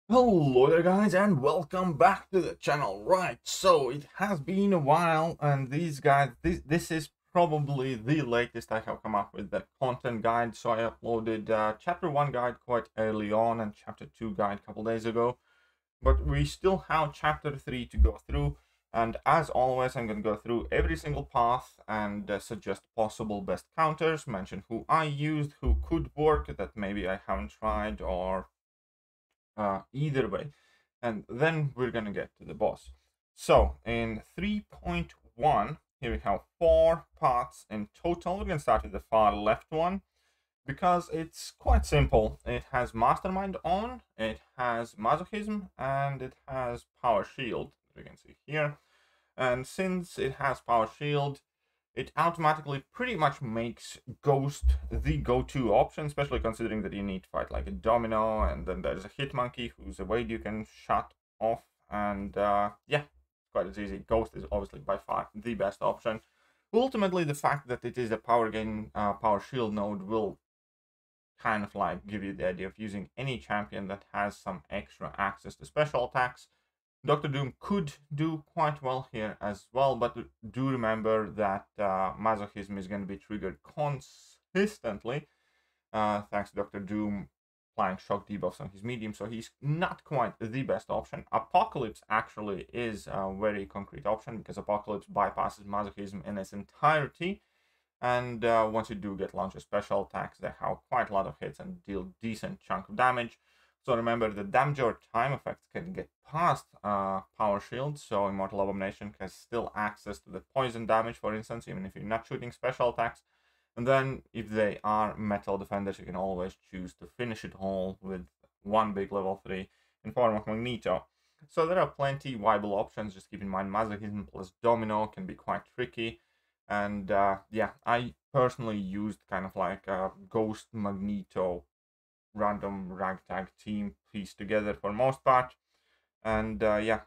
Hello there guys and welcome back to the channel. Right, so it has been a while and these guys, this is probably the latest I have come up with the content guide. So I uploaded chapter 1 guide quite early on and chapter 2 guide a couple days ago. But we still have chapter 3 to go through, and as always I'm going to go through every single path and suggest possible best counters, mention who I used, who could work that maybe I haven't tried, or either way, and then we're gonna get to the boss. So in 3.1 here we have 4 paths in total. We're gonna start with the far left one because it's quite simple. It has mastermind on, it has masochism, and it has power shield, as you can see here. And since it has power shield, it automatically pretty much makes Ghost the go-to option, especially considering that you need to fight like a Domino, and then there's a Hit Monkey who's a Wade you can shut off, and yeah, quite as easy. Ghost is obviously by far the best option. Ultimately, the fact that it is a power gain, power shield node will kind of like give you the idea of using any champion that has some extra access to special attacks. Dr. Doom could do quite well here as well, but do remember that Masochism is going to be triggered consistently, thanks to Dr. Doom applying shock debuffs on his medium, so he's not quite the best option. Apocalypse actually is a very concrete option, because Apocalypse bypasses Masochism in its entirety, and once you do get launcher special attacks, they have quite a lot of hits and deal decent chunk of damage. So remember, the damage or time effects can get past power shield, so Immortal Abomination has still access to the poison damage, for instance, even if you're not shooting special attacks. And then, if they are metal defenders, you can always choose to finish it all with one big level 3 in form of Magneto. So there are plenty viable options. Just keep in mind, Masochism plus Domino can be quite tricky. And yeah, I personally used kind of like a Ghost Magneto random ragtag team pieced together for most part. And yeah,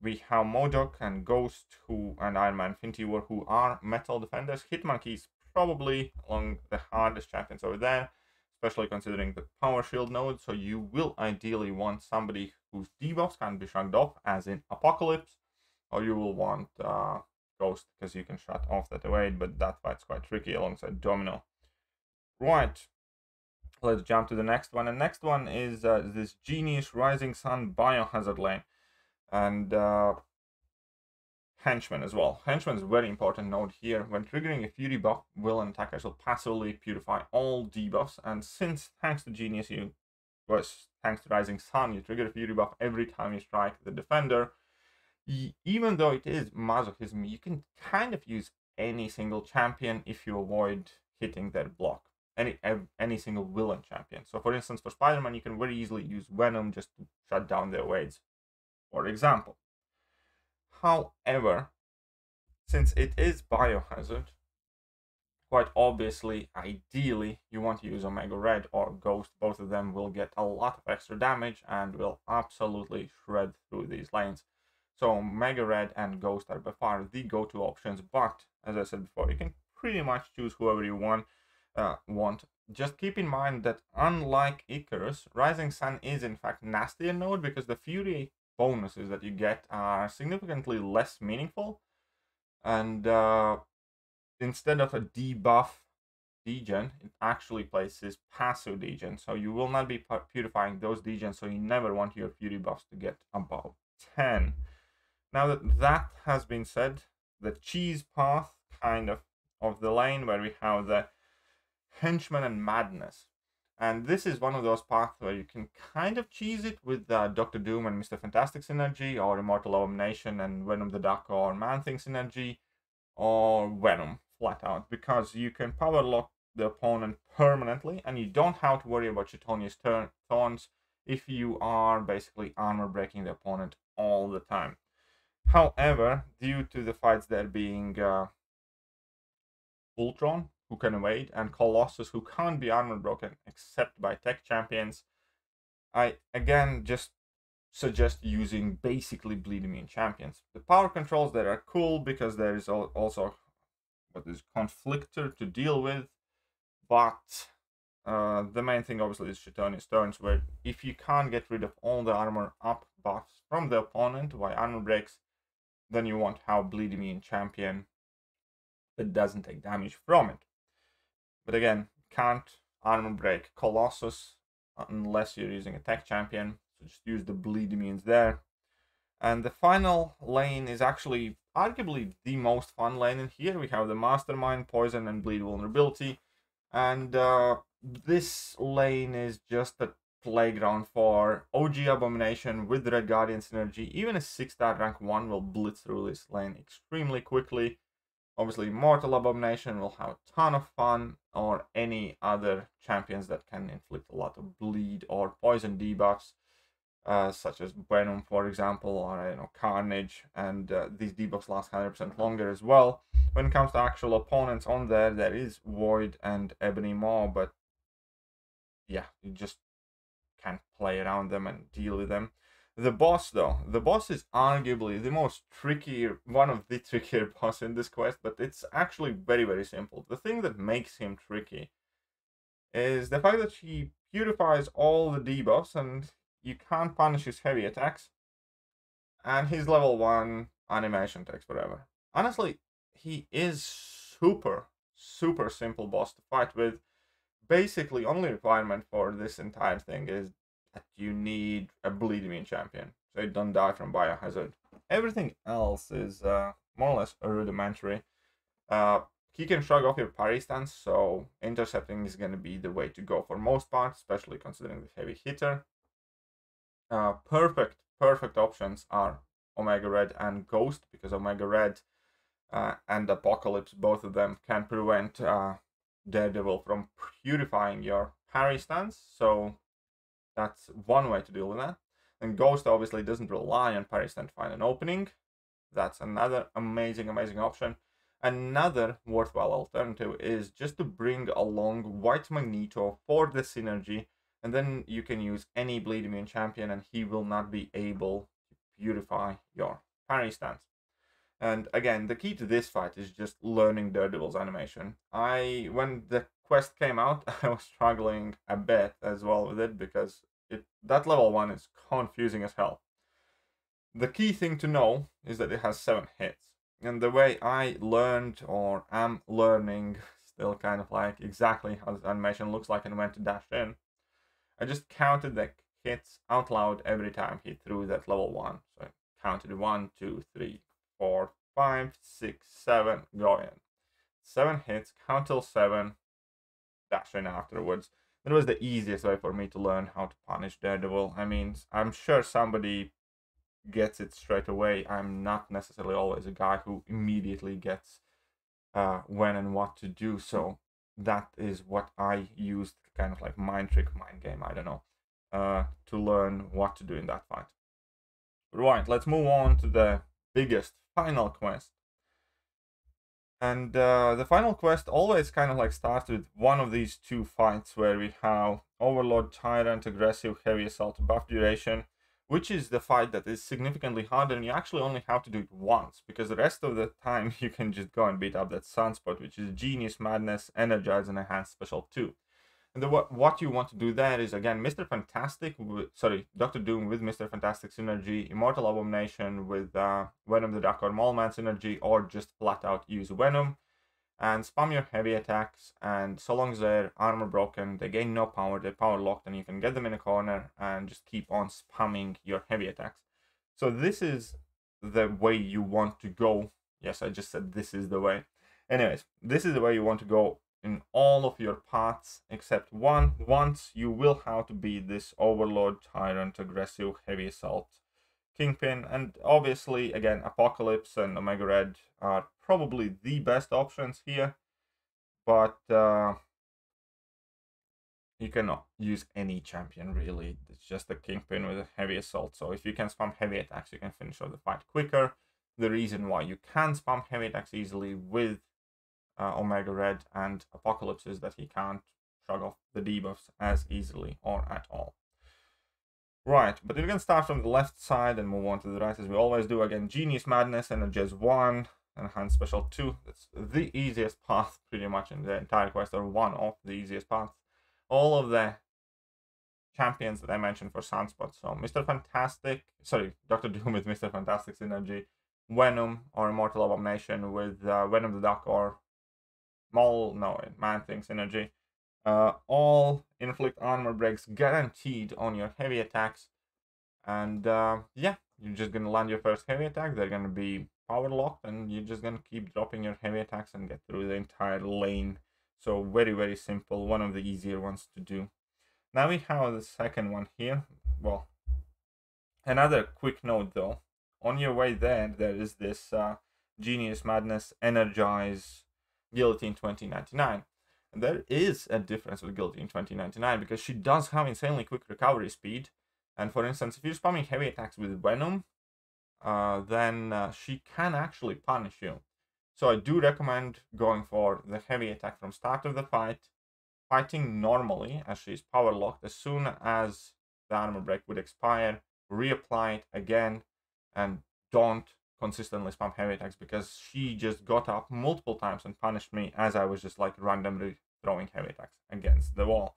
we have MODOK and Ghost and Iron Man Infinity War, who are metal defenders. Hitmonkey is probably among the hardest champions over there, especially considering the power shield node. So you will ideally want somebody whose debuffs can be shrugged off, as in Apocalypse, or you will want Ghost, because you can shut off that away, but that fight's quite tricky alongside Domino. Right, let's jump to the next one. And next one is this Genius Rising Sun Biohazard lane. And Henchman as well. Henchman is a very important node here. When triggering a Fury buff, villain attackers will passively purify all debuffs. And since, thanks to Genius, thanks to Rising Sun, you trigger a Fury buff every time you strike the defender. Even though it is Masochism, you can kind of use any single champion if you avoid hitting their block. Any single villain champion. So for instance, for Spider-Man, you can very easily use Venom just to shut down their Wades, for example. However, since it is Biohazard, quite obviously, ideally, you want to use Omega Red or Ghost. Both of them will get a lot of extra damage and will absolutely shred through these lanes. So Omega Red and Ghost are by far the go-to options, but as I said before, you can pretty much choose whoever you want. Just keep in mind that unlike Icarus, Rising Sun is in fact nastier node, because the Fury bonuses that you get are significantly less meaningful, and instead of a debuff degen, it actually places passive degen, so you will not be purifying those degens, so you never want your Fury buffs to get above 10. Now that that has been said, the cheese path kind of the lane, where we have the Henchman and Madness. And this is one of those paths where you can kind of cheese it with Dr. Doom and Mr. Fantastic synergy, or Immortal Abomination and Venom the Duck or Man-Thing synergy, or Venom flat out, because you can power lock the opponent permanently, and you don't have to worry about Chitonia's Thorns if you are basically armor breaking the opponent all the time. However, due to the fights there being Ultron, who can evade, and Colossus, who can't be armor broken except by tech champions, I again just suggest using basically bleed immune champions. The power controls there are cool, because there is also what is Conflictor to deal with, but the main thing obviously is Chitoni's turns, where if you can't get rid of all the armor up buffs from the opponent by armor breaks, then you won't have bleed immune champion that doesn't take damage from it. But again, can't armor break Colossus unless you're using a tech champion, so just use the bleed immunes there. And the final lane is actually arguably the most fun lane in here. We have the Mastermind, Poison, and Bleed Vulnerability. And this lane is just a playground for OG Abomination with Red Guardian synergy. Even a 6-star rank 1 will blitz through this lane extremely quickly. Obviously, Mortal Abomination will have a ton of fun, or any other champions that can inflict a lot of bleed or poison debuffs, such as Venom, for example, or Carnage, and these debuffs last 100% longer as well. When it comes to actual opponents on there is Void and Ebony Maw, but yeah, you just can't play around them and deal with them. The boss, though, the boss is arguably the most trickier, one of the trickier boss in this quest, but it's actually very, very simple. The thing that makes him tricky is the fact that he purifies all the debuffs and you can't punish his heavy attacks, and his level 1 animation takes forever. Honestly, he is super simple boss to fight with. Basically, only requirement for this entire thing is that you need a bleed immune champion, so you don't die from biohazard. Everything else is more or less rudimentary. He can shrug off your parry stance, so intercepting is going to be the way to go for most parts, especially considering the heavy hitter. Perfect options are Omega Red and Ghost, because Omega Red and Apocalypse, both of them can prevent Daredevil from purifying your parry stance, so that's one way to deal with that. And Ghost obviously doesn't rely on parry stance to find an opening. That's another amazing option. Another worthwhile alternative is just to bring along White Magneto for the synergy, and then you can use any bleed immune champion and he will not be able to purify your parry stance. And again, the key to this fight is just learning Daredevil's animation. When the quest came out, I was struggling a bit as well with it, because that level 1 is confusing as hell. The key thing to know is that it has 7 hits. And the way I learned, or am learning, still kind of like exactly how this animation looks like and when to dash in, I just counted the hits out loud every time he threw that level 1. So I counted 1, 2, 3, 4, 5, 6, 7, go in. 7 hits, count till 7, dash in afterwards. That was the easiest way for me to learn how to punish Daredevil. I mean, I'm sure somebody gets it straight away. I'm not necessarily always a guy who immediately gets when and what to do, so that is what I used, kind of like mind trick, mind game, I don't know, to learn what to do in that fight. Right, let's move on to the biggest final quest. And the final quest always kind of like starts with one of these two fights, where we have Overlord, Tyrant, Aggressive, Heavy Assault, Buff Duration, which is the fight that is significantly harder, and you actually only have to do it once, because the rest of the time you can just go and beat up that Sunspot, which is Genius, Madness, Energize, and Enhanced Special 2. And what you want to do there is, again, Dr. Doom with Mr. Fantastic synergy, Immortal Abomination with Venom the Duck or Mallman synergy, or just flat out use Venom, and spam your heavy attacks, and so long as they're armor broken, they gain no power, they're power locked, and you can get them in a corner and just keep on spamming your heavy attacks. So this is the way you want to go. Yes, I just said this is the way. Anyways, this is the way you want to go in all of your paths except one. Once you will have to beat this Overlord, Tyrant, Aggressive, Heavy Assault, Kingpin, and obviously, again, Apocalypse and Omega Red are probably the best options here, but you cannot use any champion, really. It's just a Kingpin with a Heavy Assault, so if you can spam heavy attacks, you can finish off the fight quicker. The reason why you can spam heavy attacks easily with Omega Red and Apocalypse is that he can't shrug off the debuffs as easily or at all. Right, but we can start from the left side and move on to the right as we always do. Again, Genius, Madness, Energize 1, Enhanced Special 2. That's the easiest path pretty much in the entire quest, or one of the easiest paths. all of the champions that I mentioned for Sunspot. So Mr. Fantastic, sorry, Dr. Doom with Mr. Fantastic synergy, Venom or Immortal Abomination with Venom the Duck or Man-Thing synergy. All inflict armor breaks guaranteed on your heavy attacks. And yeah, you're just gonna land your first heavy attack. They're gonna be power locked, and you're just gonna keep dropping your heavy attacks and get through the entire lane. So very, very simple. One of the easier ones to do. Now we have the second one here. Well, another quick note though. On your way there is this Genius Madness Energize Guillotine 2099. And there is a difference with Guillotine 2099 because she does have insanely quick recovery speed. And for instance, if you're spamming heavy attacks with Venom, then she can actually punish you. So I do recommend going for the heavy attack from start of the fight, fighting normally as she's power locked. As soon as the armor break would expire, reapply it again, and don't consistently spam heavy attacks because she just got up multiple times and punished me as I was just like randomly throwing heavy attacks against the wall.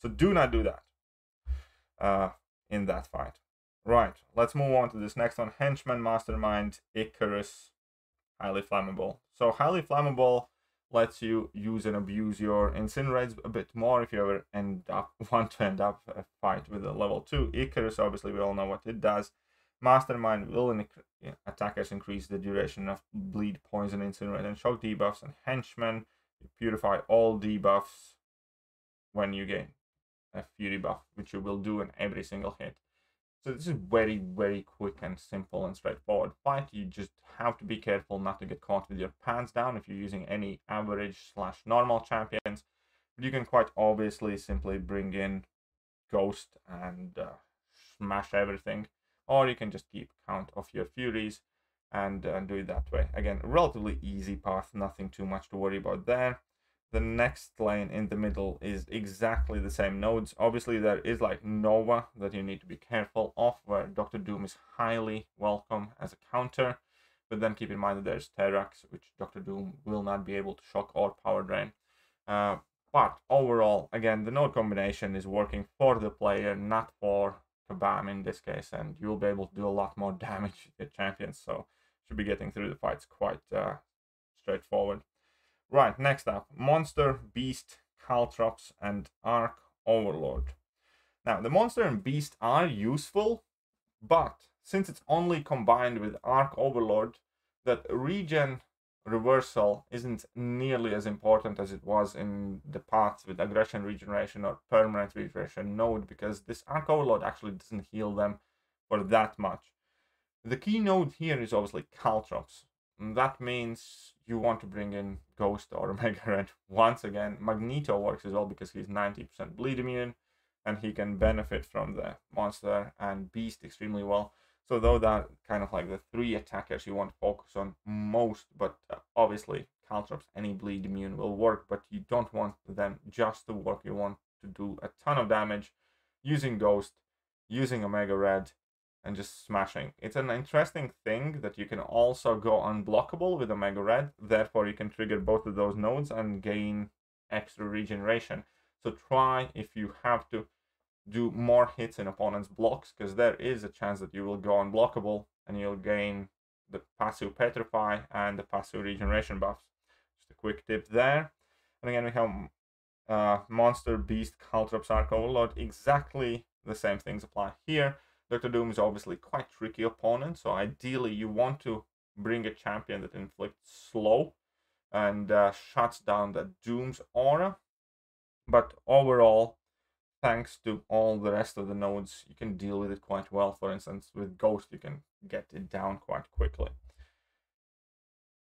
So do not do that in that fight. Right, let's move on to this next one. Henchman Mastermind Icarus, highly flammable. So highly flammable lets you use and abuse your incinerates a bit more if you ever want to end up a fight with a level 2. Icarus, obviously we all know what it does. Mastermind will attackers increase the duration of bleed, poison, incinerate, and shock debuffs. And Henchman, you purify all debuffs when you gain a fury buff, which you will do in every single hit. So this is very, very quick and simple and straightforward fight. You just have to be careful not to get caught with your pants down if you're using any average/normal champions. But you can quite obviously simply bring in Ghost and smash everything. Or you can just keep count of your furies and do it that way. Again, relatively easy path, nothing too much to worry about there. The next lane in the middle is exactly the same nodes. Obviously, there is like Nova that you need to be careful of, where Dr. Doom is highly welcome as a counter. But then keep in mind that there's Terrax, which Dr. Doom will not be able to shock or power drain. But overall, again, the node combination is working for the player, not for Kabam in this case. And you'll be able to do a lot more damage to the champions. So should be getting through the fights quite straightforward. Right, next up, Monster, Beast, Caltrops, and Arc Overlord. Now, the Monster and Beast are useful, but since it's only combined with Arc Overlord, that regen reversal isn't nearly as important as it was in the past with Aggression Regeneration or Permanent Regeneration node, because this Arc Overlord actually doesn't heal them for that much. The key node here is obviously Caltrops. That means you want to bring in Ghost or Omega Red once again. Magneto works as well because he's 90% bleed immune and he can benefit from the Monster and Beast extremely well. So though that kind of like the 3 attackers you want to focus on most, but obviously Caltrops, any bleed immune will work, but you don't want them just to work. You want to do a ton of damage using Ghost, using Omega Red, and just smashing. It's an interesting thing that you can also go unblockable with Omega Red, therefore you can trigger both of those nodes and gain extra regeneration. So try, if you have to, do more hits in opponents' blocks, because there is a chance that you will go unblockable and you'll gain the passive Petrify and the passive regeneration buffs. Just a quick tip there. And again, we have Monster, Beast, Caltrops, Arc Overlord. Exactly the same things apply here. Dr. Doom is obviously quite tricky opponent, so ideally you want to bring a champion that inflicts slow and shuts down that Doom's aura. But overall, thanks to all the rest of the nodes, you can deal with it quite well. For instance, with Ghost, you can get it down quite quickly.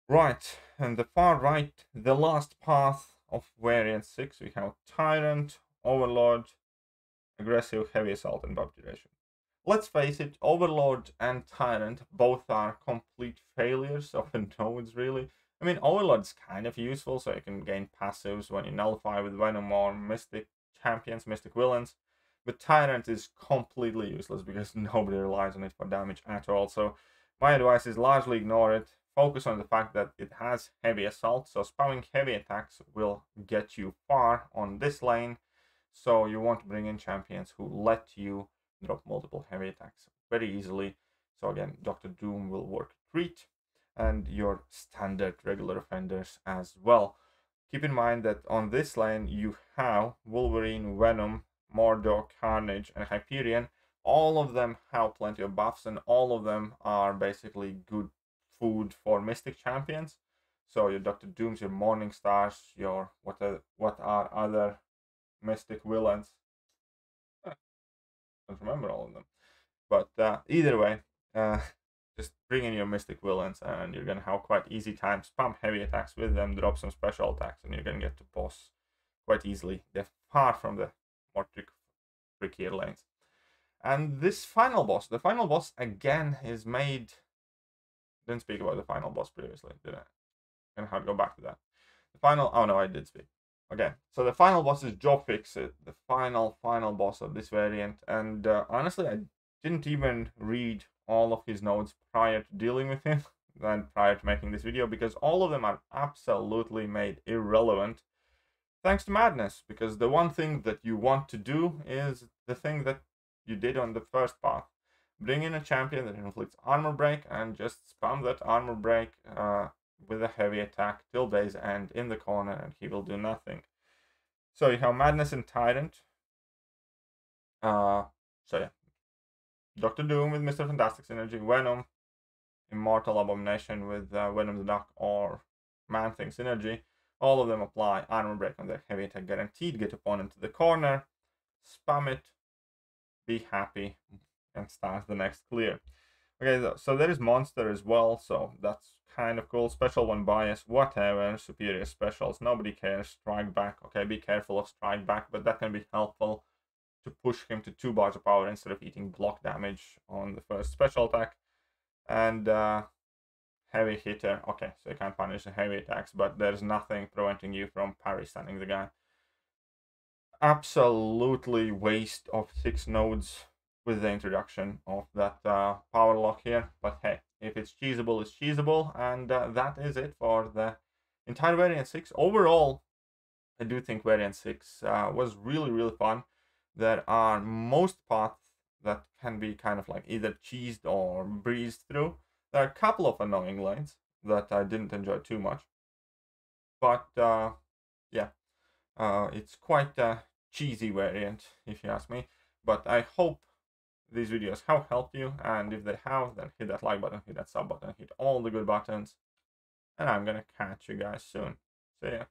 Right, and the far right, the last path of variant 6, we have Tyrant, Overlord, Aggressive, Heavy Assault, and Buff Duration. Let's face it, Overlord and Tyrant both are complete failures of the nodes, really. I mean, Overlord's kind of useful, so you can gain passives when you nullify with Venom or Mystic champions, Mystic villains. But Tyrant is completely useless because nobody relies on it for damage at all. So my advice is largely ignore it. Focus on the fact that it has heavy assault, so spamming heavy attacks will get you far on this lane. So you want to bring in champions who let you drop multiple heavy attacks very easily. So again, Dr. Doom will work treat, and your standard regular offenders as well. Keep in mind that on this lane you have Wolverine, Venom, Mordor, Carnage, and Hyperion. All of them have plenty of buffs, and all of them are basically good food for Mystic champions. So your Dr. Dooms, your Morning Stars, your what are other Mystic villains? I don't remember all of them. But either way, just bring in your Mystic villains, and you're gonna have quite easy time. Spam heavy attacks with them, drop some special attacks, and you're gonna get to boss quite easily. They're far from the more trickier lanes. And this final boss, the final boss again is made. Didn't speak about the final boss previously, did I? And how to go back to that. The final. Oh no, I did speak. Okay, so the final boss is Job Fixit, the final boss of this variant. And honestly, I didn't even read all of his notes prior to dealing with him and prior to making this video, because all of them are absolutely made irrelevant thanks to Madness, because the one thing that you want to do is the thing that you did on the first path. Bring in a champion that inflicts armor break and just spam that armor break with a heavy attack till day's end in the corner, and he will do nothing. So you have Madness and Tyrant. So yeah, Dr. Doom with Mr. Fantastic synergy, Venom, Immortal Abomination with Venom the Duck or Man-Thing synergy. All of them apply armor break on their heavy attack guaranteed. Get opponent to the corner, spam it, be happy, and start the next clear. Okay, so there is Monster as well, so that's kind of cool. Special 1 bias, whatever, superior specials, nobody cares. Strike back, okay, be careful of strike back, but that can be helpful to push him to 2 bars of power instead of eating block damage on the first special attack. And heavy hitter, okay, so you can't punish the heavy attacks, but there's nothing preventing you from parry stunning the guy. Absolutely waste of 6 nodes with the introduction of that power lock here, but hey, if it's cheesable, it's cheesable. And that is it for the entire variant 6. Overall, I do think variant 6 was really fun. There are most paths that can be kind of like either cheesed or breezed through. There are a couple of annoying lanes that I didn't enjoy too much, but yeah, it's quite a cheesy variant if you ask me. But I hope these videos have helped you, and if they have, then hit that like button, hit that sub button, hit all the good buttons, and I'm gonna catch you guys soon. See ya.